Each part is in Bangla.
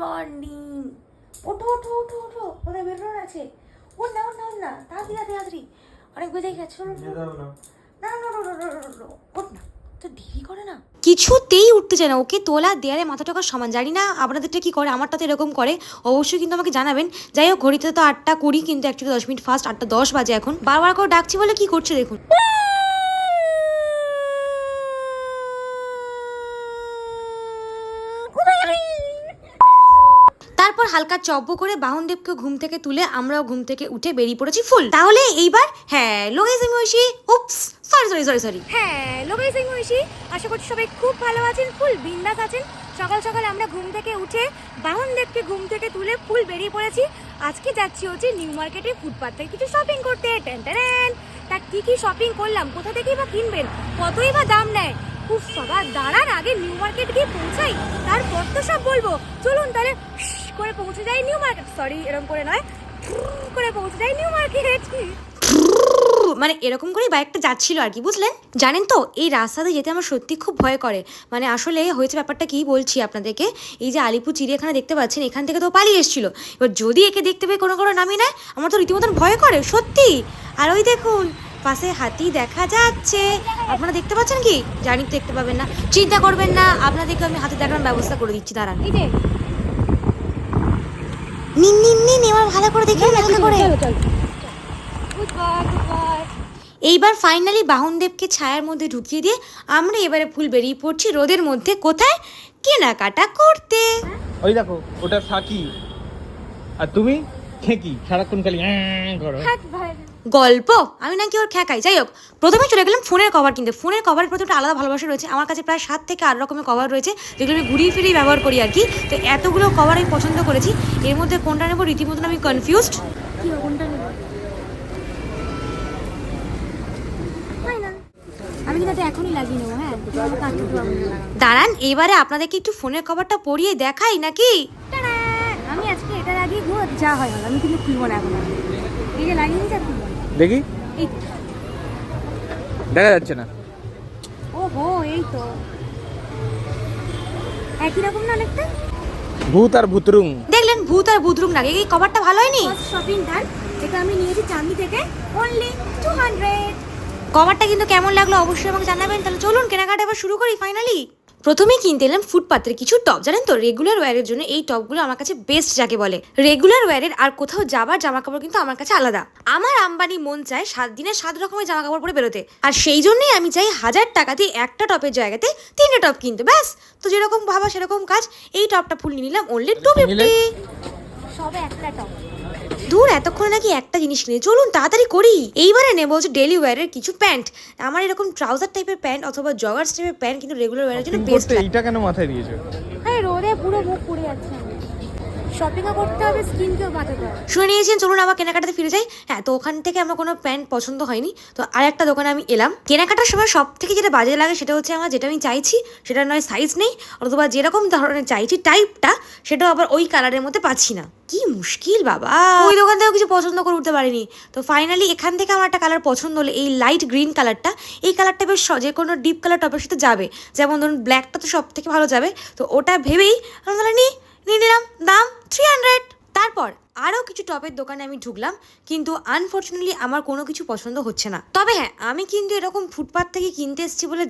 মর্নিং। ওঠো ওঠো ওঠো ওঠো, কোথায় বেরোনোর আছে? ও না না না, তাড়াতাড়ি তাড়াতাড়ি, অনেক বেজে গেছে। না না না না না, ওঠ না, তো দেরি করে না। কিছুতেই উঠতে চায় না, ওকে তোলা দেয়ালে মাথা টাকার সমান। জানি না আপনাদেরটা কি করে, আমারটা তো এরকম করে। অবশ্যই কিন্তু আমাকে জানাবেন। যাই হোক, ঘড়িতে তো 8:20, কিন্তু অ্যাকচুয়ালি 10 মিনিট ফার্স্ট, 8:10 বাজে এখন। বারবার করে ডাকছি বলে কি করছে দেখুন। তারপর হালকা চব্য করে বাহনদেবকে ঘুম থেকে তুলে আমরাও ঘুম থেকে উঠে বেরিয়ে পড়েছি ফুল। তাহলে এইবার হ্যালো গাইস, আমি ঐশী। উপস, সরি। হ্যালো গাইস, আমি ঐশী। আশা করছি সবাই খুব ভালো আছেন, ফুল বিন্দাস আছেন। সকাল সকাল আমরা ঘুম থেকে উঠে বাহনদেবকে ঘুম থেকে তুলে ফুল বেরিয়ে পড়েছি। আজকে যাচ্ছি হচ্ছে নিউ মার্কেটে ফুটপাথ থেকে কিছু শপিং করতে। তা কি শপিং করলাম, কোথা থেকেই বা কিনবেন, কতই বা দাম নেয়। খুব সবার দাঁড়ান, আগে নিউ মার্কেট গিয়ে পৌঁছাই, তারপর তো সব বলবো। চলুন তাহলে করে পৌঁছে যাই নিউ মার্কেট। সরি, এরকম করে নয়, করে পৌঁছে যাই নিউ মার্কেট। মানে এরকম করেই বাইকটা যাচ্ছিল আর কি, বুঝলেন? জানেন তো, এই রাস্তাতে যেতে আমার সত্যি খুব ভয় করে। মানে আসলে হয়েছে ব্যাপারটা কি বলছি আপনাদেরকে। এই যে আলিপুর চিড়িয়াখানা দেখতে পাচ্ছেন, এখান থেকে তো পালিয়ে এসেছিল। এবার যদি একে দেখতে পেয়ে কোনো নামিয়ে নেয়, আমার তো রীতিমতন ভয় করে সত্যি। আর ওই দেখুন পাশে হাতি দেখা যাচ্ছে, আপনারা দেখতে পাচ্ছেন কি? জানি তো দেখতে পাবেন না, চিন্তা করবেন না, আপনাদেরকে আমি হাতি দেখানোর ব্যবস্থা করে দিচ্ছি, দাঁড়ান। নিন এবার ভালো করে দেখে হালকা করে। এইবার ফাইনালি বাহনদেবকে ছায়ার মধ্যে ঢুকিয়ে দিয়ে আমরা এবারে ফুল বেরিয়ে পড়ছি রোদের মধ্যে। কোথায়? কেনাকাটা করতে। ওই দেখো, ওটা সাকি, আর তুমি খেকি, সারাক্ষণ খালি করো। গল্প আমি নাকি ওর খ্যাকাই। যাই হোক, প্রথমে চলে গেলাম ফোনের কভার কিনতে। ফোনের কভারের প্রতি একটা আলাদা ভালোবাসা রয়েছে আমার কাছে। প্রায় 7 থেকে 8 রকমের কভার রয়েছে, যেগুলো আমি ঘুরিয়ে ফিরিয়ে ব্যবহার করি আর কি। তো এতগুলো কভার আমি পছন্দ করেছি, এর মধ্যে কোনটা নেবো রীতিমতন আমি কনফিউজড। কি কোনটা নেবো আমি কিন্তু এখনই লাগিয়ে নেবো। হ্যাঁ, দাঁড়ান, এবারে আপনাদেরকে একটু ফোনের কভারটা পরিয়ে দেখাই নাকি। আমি আজকে এটা লাগিয়ে ঘুরো, যা হয় আমি কিন্তু খুলবো না এখন। এই যে লাগিয়ে নিচ্ছি, খুলবো না। দেখি, দেখা যাচ্ছে না। ওহো, এই তো একই রকম না অনেকটা। ভূত আর ভূতরুং দেখলেন, ভূত আর ভূতরুং লাগে। এই কভারটা ভালো হয়নি? শপিং ডান। এটা আমি নিয়েছি চাঁদনি থেকে, অনলি 200। কভারটা কিন্তু কেমন লাগলো অবশ্যই আমাকে জানাবেন। তাহলে চলুন কেনাকাটা এবার শুরু করি ফাইনালি। প্রথমেই কিনতে এলাম ফুটপাথের কিছু টপ। জানেন তো, রেগুলার ওয়্যারের জন্য এই টপগুলো আমার কাছে বেস্ট যাকে বলে। রেগুলার ওয়্যারের আর কোথাও যাবার জামা কাপড় কিন্তু আমার কাছে আলাদা। আমার আম্বানি মন চায় 7 দিনে 7 রকমের জামা কাপড় পরে বেরোতে, আর সেই জন্যই আমি চাই 1000 টাকা দিয়ে একটা টপের জায়গাতে 3টে টপ কিনতে। ব্যাস, তো যেরকম ভাবা সেরকম কাজ। এই টপটা ফুল নিয়ে নিলাম অনলি 250। সবে একটা টপ। দূর, এতক্ষণ নাকি একটা জিনিস কিনে। চলুন তাড়াতাড়ি করি। এইবারে নেবো হচ্ছে ডেলি ওয়্যারের কিছু প্যান্ট। আমার এরকম ট্রাউজার টাইপের প্যান্ট অথবা জগার্স টাইপের প্যান্ট কিন্তু রেগুলার ওয়্যারের জন্য বেস্ট। এইটা কেন মাথায় দিয়েছো? হ্যাঁ, রোদে পুরো মুখ পুড়ে যাচ্ছে। শপিংও করতে হবে, স্কিনকেও বাঁচাতে হবে। শুনে নিয়েছেন, চলুন আবার কেনাকাটাতে ফিরে যাই। হ্যাঁ, তো ওখান থেকে আমার কোনো প্যান্ট পছন্দ হয়নি, তো আর একটা দোকানে আমি এলাম। কেনাকাটার সময় সব থেকে যেটা বাজে লাগে সেটা হচ্ছে আমার যেটা আমি চাইছি সেটা নয় সাইজ নেই, অথবা যেরকম ধরনের চাইছি টাইপটা সেটাও আবার ওই কালারের মধ্যে পাচ্ছি না। কি মুশকিল বাবা। ওই দোকান থেকেও কিছু পছন্দ করে উঠতে পারিনি। তো ফাইনালি এখান থেকে আমার একটা কালার পছন্দ হলো, এই লাইট গ্রিন কালারটা। এই কালারটা বেশ যে কোনো ডিপ কালার টপের সাথে যাবে। যেমন ধরুন ব্ল্যাকটা তো সব থেকে ভালো যাবে, তো ওটা ভেবেই আমি তাহলে নিয়ে নিলাম। দাম 300। তারপর আরও কিছু টপের দোকানে আমি ঢুকলাম, কিন্তু আনফর্চুনেটলি আমার কোনো কিছু পছন্দ হচ্ছে না। তবে হ্যাঁ, আমি কিন্তু এরকম ফুটপাথ থেকে কিনতে এসেছি বলে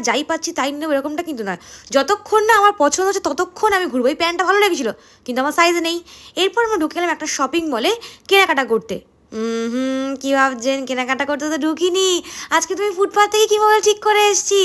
যাই পাচ্ছি তাই নেবো এরকমটা কিন্তু নয়। যতক্ষণ না আমার পছন্দ হচ্ছে ততক্ষণ আমি ঘুরবো। এই প্যান্টটা ভালো লেগেছিল কিন্তু আমার সাইজে নেই। এরপর আমরা ঢুকে গেলাম একটা শপিং মলে কেনাকাটা করতে। কি ভাবছেন, কেনাকাটা করতে তো ঢুকিনি। আজকে তুমি ফুটপাথ থেকে কি মোবাইল ঠিক করে এসেছি,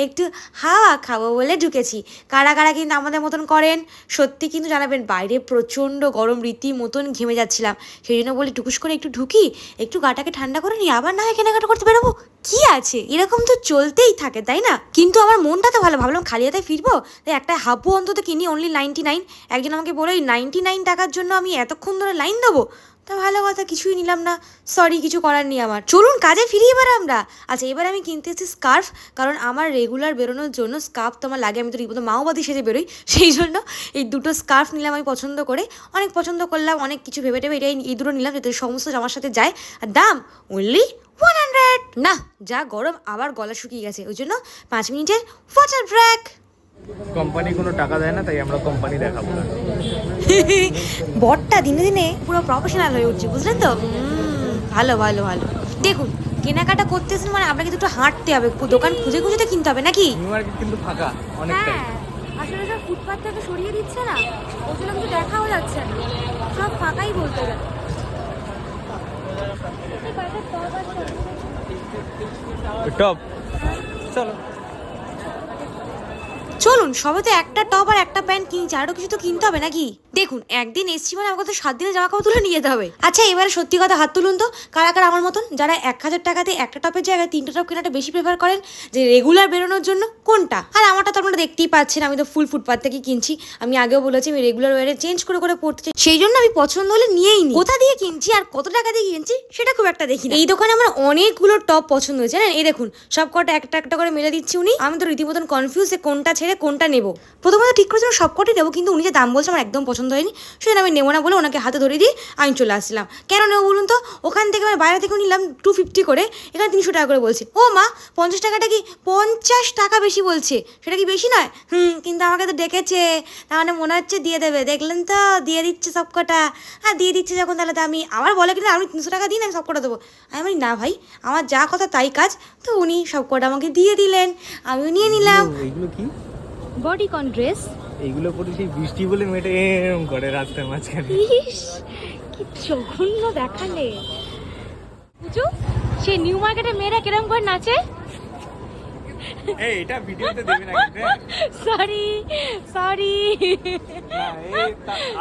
একটু হাওয়া খাবো বলে ঢুকেছি। কারা কারা কিন্তু আমাদের মতন করেন সত্যি কিন্তু জানাবেন। বাইরে প্রচণ্ড গরম, রীতি মতন ঘেমে যাচ্ছিলাম। সেই জন্য বলি টুকুস করে একটু ঢুকি, একটু গাটাকে ঠান্ডা করে নিই, আবার না হয় কেনাকাটা করতে বেরোবো। কি আছে, এরকম তো চলতেই থাকে তাই না? কিন্তু আমার মনটা তো ভালো, ভাবলাম খালি হাতে ফিরবো, তাই একটা হাবু অন্তত কিনি, অনলি 99। একজন আমাকে বলে 99 টাকার জন্য আমি এতক্ষণ ধরে লাইন দেবো? তা ভালো কথা, কিছুই নিলাম না। সরি, কিছু করার নেই আমার। চলুন কাজে ফিরি এবার আমরা। আচ্ছা, এবার আমি কিনতে এসেছি স্কার্ফ, কারণ আমার রেগুলার বেরোনোর জন্য স্কার্ফ তো আমার লাগে। আমি তো রীতিমতো মাওবাদী সেজে বেরোই, সেই জন্য এই দুটো স্কার্ফ নিলাম আমি পছন্দ করে। অনেক পছন্দ করলাম, অনেক কিছু ভেবে টেবে এই দুটো নিলাম যাতে সমস্ত জামার সাথে যায়। আর দাম অনলি 100। না, যা গরম, আবার গলা শুকিয়ে গেছে, ওই জন্য 5 মিনিটের ওয়াটার ব্রেক। কোম্পানি কোনো টাকা দেয় না, তাই আমরা কোম্পানি দেখাবো না। বটটা দিনে দিনে পুরো প্রফেশনাল হয়ে উঠছে, বুঝলেন তো? ভালো ভালো ভালো। দেখুন, কেনাকাটা করতেছেন মানে আপনাকে একটু হাঁটতে হবে, দোকান খুঁজে খুঁজে তো কিনতে হবে নাকি? নিউ মার্কেট কিন্তু ফাঁকা অনেকটাই। হ্যাঁ, আসলে সব ফুটপাথ থেকে সরিয়ে দিচ্ছে না, ওই জন্য কিছু দেখাও যাচ্ছে না, সব ফাঁকাই বলতে গেলে। টপ চলো। চলুন, সবে তো একটা টপ আর একটা প্যান্ট কিনছি, আরো কিছু তো কিনতে হবে নাকি? দেখুন, একদিন এসছি মানে আমাকে তো 7 দিনের জামা কাপড় তুলে নিয়ে যেতে হবে। আচ্ছা, এবারে সত্যি কথা হাত তুলুন তো, কারা কারা আমার মতন যারা 1000 টাকাতে একটা টপের জায়গায় 3টা টপ কেনাটা বেশি প্রেফার করেন যে রেগুলার বেরোনোর জন্য? কোনটা? আর আমারটা তো আপনারা দেখতেই পাচ্ছেন, আমি তো ফুল ফুটপাথ থেকে কিনছি। আমি আগেও বলেছি আমি রেগুলার ওয়ারে চেঞ্জ করে করে পড়তে চাই, সেই জন্য আমি পছন্দ হলে নিয়েই নিই। কোথা দিয়ে কিনছি আর কত টাকা দিয়ে কিনছি সেটা খুব একটা দেখি না। এই দোকানে আমার অনেকগুলো টপ পছন্দ হয়েছে, জানেন? এই দেখুন, সব কটা একটা একটা করে মেলে দিচ্ছি উনি। আমি তো রীতিমতন কনফিউজ যে কোনটা ছেড়ে কোনটা নেবো। প্রথমত ঠিক করেছিলাম সবকটাই নেবো, কিন্তু উনি যে দাম বলছে আমার একদম পছন্দ হয়নি, সেজন্য আমি নেবো না বলে ওনাকে হাতে ধরে দিয়ে আমি চলে আসছিলাম। কেন নেবো বলুন তো? ওখান থেকে আমি বাইরে থেকে নিলাম 250 করে, এখানে 300 টাকা করে বলছি। ও মা, 50 টাকাটা কি? 50 টাকা বেশি বলছে, সেটা কি বেশি নয়? কিন্তু আমাকে তো ডেকেছে, তার মানে মনে হচ্ছে দিয়ে দেবে। দেখলেন তো, দিয়ে দিচ্ছে সব কটা। হ্যাঁ, দিয়ে দিচ্ছে যখন, তাহলে তো আমি আবার বলে কিনা আপনি 300 টাকা দিন, আমি সব কটা দেবো। আমি বলি না ভাই, আমার যা কথা তাই কাজ। তো উনি সব কটা আমাকে দিয়ে দিলেন, আমিও নিয়ে নিলাম। এইগুলো কি? Bodycon dress. এইগুলো পরে সেই বৃষ্টি বলে মেয়েটা এরম করে রাস্তার মাঝখানে। ইস, কি জঘন্য দেখালে। বুঝু, সে নিউ মার্কেটে মেয়েরা কিরম করে নাচে। এই এটা ভিডিওতে দেবে না কিন্তু। সরি সরি, না,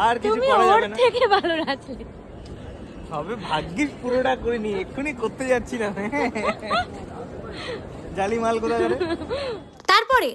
আর কিছু তুমি করা ওর যাবে না। থেকে ভালো নাচলে। সবে ভাগ্যিস পুরোটা করে নি, এক্ষুনি করতে যাচ্ছি না। জালি মাল কোথায় গেলে? তারপরে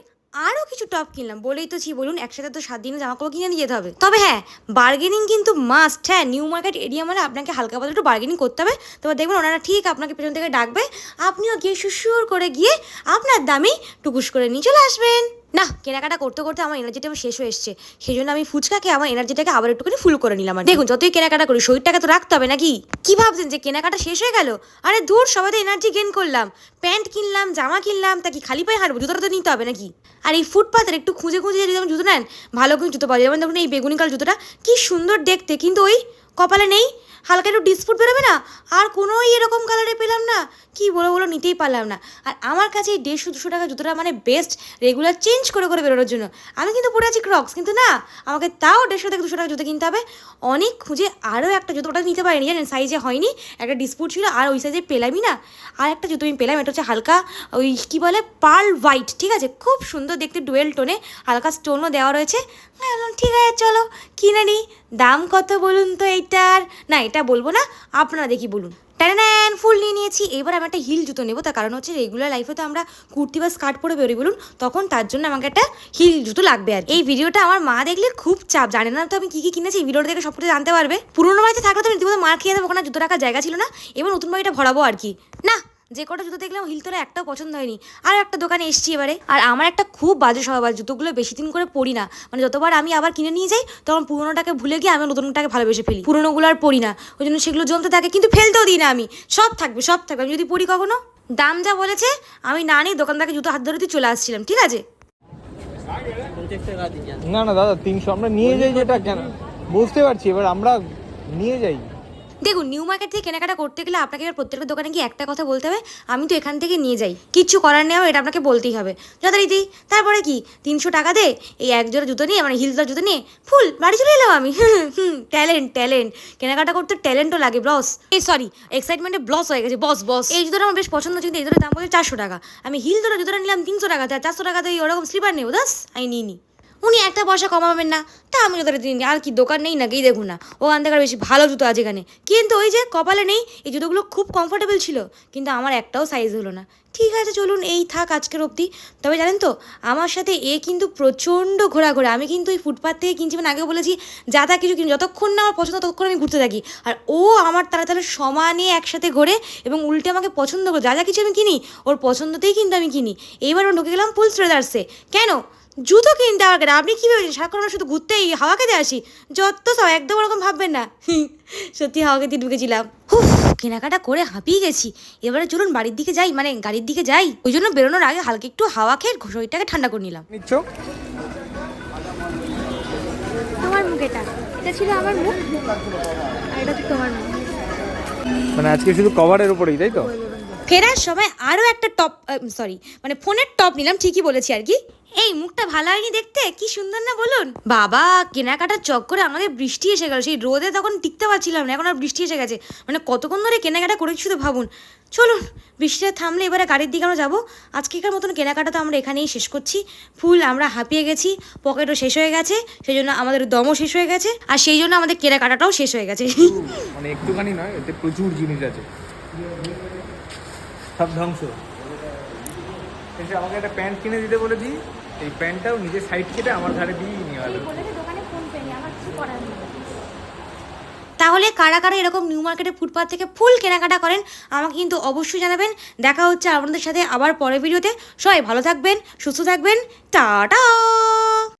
আরও কিছু টপ কিনলাম, বলেই তো বলুন, একসাথে তো 7 দিনে জামা কাপড় কিনে নিয়ে যেতে হবে। তবে হ্যাঁ, বার্গেনিং কিন্তু মাস্ট। হ্যাঁ, নিউ মার্কেট এরিয়া মানে আপনাকে হালকা পাতলা একটু বার্গেনিং করতে হবে। তবে দেখবেন ওনারা ঠিক আপনাকে পেছন থেকে ডাকবে, আপনিও গিয়ে সুসুর করে গিয়ে আপনার দামেই টুকুস করে নিয়ে চলে আসবেন। না, কেনাকাটা করতে করতে আমার এনার্জিটা শেষ হয়ে এসছে, সেই জন্য আমি ফুচকাকে আমার এনার্জিটাকে আবার একটুখানি ফুল করে নিলাম। আর দেখুন, যতই কেনাকাটা করি শরীরটাকে তো রাখতে হবে নাকি? কি ভাবছেন যে কেনাকাটা শেষ হয়ে গেল? আরে দূর, সবাই তো এনার্জি গেইন করলাম, প্যান্ট কিনলাম, জামা কিনলাম, তা কি খালি পায়ে হাঁটবো? জুতোটা তো নিতে হবে নাকি? আর এই ফুটপাথের একটু খুঁজে খুঁজে যদি আমি জুতো নেন, ভালো করে জুতো পাওয়া যায়। যেমন দেখুন এই বেগুনি কালার জুতোটা, কি সুন্দর দেখতে, কিন্তু ওই কপালে নেই, হালকা একটু ডিসপুট বেরোবে না। আর কোনোই এরকম কালারে পেলাম না, কি বলো নিতেই পারলাম না। আর আমার কাছে এই 150-200 টাকা জুতোটা মানে বেস্ট, রেগুলার চেঞ্জ করে করে বেরোনোর জন্য। আমি কিন্তু পরে আছি ক্রক্স, কিন্তু না, আমাকে তাও 150 থেকে 200 টাকা জুতো কিনতে হবে। অনেক খুঁজে আরও একটা জুতো, ওটা নিতে পারিনি জানেন, সাইজে হয়নি, একটা ডিসপুট ছিল, আর ওই সাইজে পেলামই না। আর একটা জুতো আমি পেলাম, এটা হচ্ছে হালকা ওই কী বলে পার্ল হোয়াইট, ঠিক আছে, খুব সুন্দর দেখতে, ডুয়েল টোনে, হালকা স্টোনও দেওয়া রয়েছে। ঠিক আছে চলো কিনে নিই। দাম কত বলুন তো এইটার? না, এটা বলবো না, আপনারা দেখি বলুন। ট্যান ফুল নিয়ে নিয়েছি। এবার আমি একটা হিল জুতো নেবো, তার কারণ হচ্ছে রেগুলার লাইফে তো আমরা কুর্তি বা স্কার্ট পরে বেরোই বলুন, তখন তার জন্য আমাকে একটা হিল জুতো লাগবে। আর এই ভিডিওটা আমার মা দেখলে খুব চাপ, জানে না তো আমি কি কি কিনেছি, এই ভিডিওটা দেখে সব কিছু জানতে পারবে। পুরোনো বাড়িতে থাকলে তো আমি রীতিমতো মার খেয়ে দেবো, ওখানে জুতো রাখার জায়গা ছিল না। এবার নতুন বাড়িটা ভরাবো আর কি। না, যে কটা জুতো দেখলাম হিল তোরা একটাও পছন্দ হয়নি। আর একটা দোকানে এসছি এবারে, আর আমার একটা খুব বাজে স্বভাব, জুতোগুলো বেশি দিন করে পরি না। মানে যতবার আমি আবার কিনে নিয়ে যাই, তখন পুরোনোটাকে ভুলে গিয়ে আমি নতুনটাকে ভালোবেসে ফেলি, পুরোনোগুলো আর পরি না। ওই জন্য সেগুলো জমতে থাকে, কিন্তু ফেলতেও দিই না আমি, সব থাকবে সব থাকবে। আমি যদি পরি কখনো, দাম যা বলেছে আমি না নিয়ে দোকানদারকে জুতো হাত ধরে দিয়ে চলে আসছিলাম, ঠিক আছে? না না দাদা, 300 আমরা নিয়ে যাই, যেটা কেন বুঝতে পারছি, এবার আমরা নিয়ে যাই। দেখুন, নিউ মার্কেট থেকে কেনাকাটা করতে গেলে আপনাকে এবার প্রত্যেকটা দোকানে গিয়ে একটা কথা বলতে হবে, আমি তো এখান থেকে নিয়ে যাই, কিচ্ছু করার নেই, এটা আপনাকে বলতেই হবে যথারীতি। তারপরে কি 300 টাকা দে এই এক জোড়া জুতো নিয়ে, মানে হিলদার জুতো নিয়ে ফুল বাড়ি চলে এলাম আমি। ট্যালেন্ট, কেনাকাটা করতে ট্যালেন্টও লাগে বস। এই সরি, এক্সাইটমেন্টে ব্লস হয়ে গেছে, বস। এই জুতোটা আমার বেশ পছন্দ, কিন্তু এই জুতোর দাম বলছে 400 টাকা। আমি হিল জুতোটা নিলাম 300 টাকা, 400 টাকা দিয়ে ওরকম স্লিপার নেবো, দাস আমি নিই। উনি একটা পয়সা কমাবেন না, তা আমি জুতোটা দিন। আর কি দোকান নেই নাকি? দেখুন না, ওখান থেকে বেশি ভালো জুতো আছে এখানে, কিন্তু ওই যে কপালে নেই। এই জুতোগুলো খুব কমফোর্টেবল ছিল, কিন্তু আমার একটাও সাইজ হলো না। ঠিক আছে চলুন, এই থাক আজকের অবধি। তবে জানেন তো, আমার সাথে এ কিন্তু প্রচণ্ড ঘোরাঘোরা। আমি কিন্তু এই ফুটপাথ থেকে কিনছি, মানে আগেও বলেছি, যা তা কিছু কিনি, যতক্ষণ না আমার পছন্দ ততক্ষণ আমি ঘুরতে থাকি। আর ও আমার তারা সমানে একসাথে ঘোরে, এবং উল্টে আমাকে পছন্দ করে যা কিছু আমি কিনি, ওর পছন্দতেই কিন্তু আমি কিনি। এইবার ও ঢুকে গেলাম ফুল ট্রেডার্সে। কেন? জুতো কিনতে আমার কেন? আপনি কী ভেবেছেন সারাক্ষণ আমরা শুধু ঘুরতেই হাওয়া খেতে আসি? যত সব একদম ওরকম ভাববেন না। সত্যি হাওয়া খেতে ঢুকেছিলাম। কেনাকাটা করে হাঁপিয়ে গেছি, এবারে চলুন বাড়ির দিকে যাই, মানে গাড়ির দিকে যাই। ওই জন্য বেরোনোর আগে হালকা একটু হাওয়া খেয়ে শরীরটাকে ঠান্ডা করে নিলাম। নিচ্ছ এটা ছিল আমার মুখ আর এটা হচ্ছে তোমার মুখ। মানে আজকে শুধু কভারের উপরেই, তাই তো? ফেরার সময় আরও একটা টপ, সরি মানে ফোনের টপ নিলাম, ঠিকই বলেছি আর কি। এই মুখটা ভালো হয়নি দেখতে, কি সুন্দর না বলুন? বাবা কেনাকাটার চক্করে আমাদের বৃষ্টি এসে গেল, সেই রোদে তখন টিকতে পারছিলাম না, এখন আর বৃষ্টি এসে গেছে। মানে কতক্ষণ ধরে কেনাকাটা করেছি শুধু ভাবুন। চলুন বৃষ্টিটা থামলে এবারে গাড়ির দিকে আমরা যাবো। আজকেকার মতন কেনাকাটা তো আমরা এখানেই শেষ করছি। ফুল আমরা হাঁপিয়ে গেছি, পকেটও শেষ হয়ে গেছে, সেই জন্য আমাদের দমও শেষ হয়ে গেছে, আর সেই জন্য আমাদের কেনাকাটাটাও শেষ হয়ে গেছে। মানে একটুখানি নয়, এতে প্রচুর জিনিস আছে, সব ধ্বংস। এসে আমাকে একটা প্যান্ট কিনে দিতে বলেছি, এই প্যান্টটাও নিজের সাইড কেটে আমার ঘরে দিয়ে নিয়ে গেল। তাহলে কারা কারা এরকম নিউ মার্কেটে ফুটপাথ থেকে ফুল কেনাকাটা করেন আমাকে কিন্তু অবশ্যই জানাবেন। দেখা হচ্ছে আপনাদের সাথে আবার পরের ভিডিওতে। সবাই ভালো থাকবেন, সুস্থ থাকবেন, টাটা।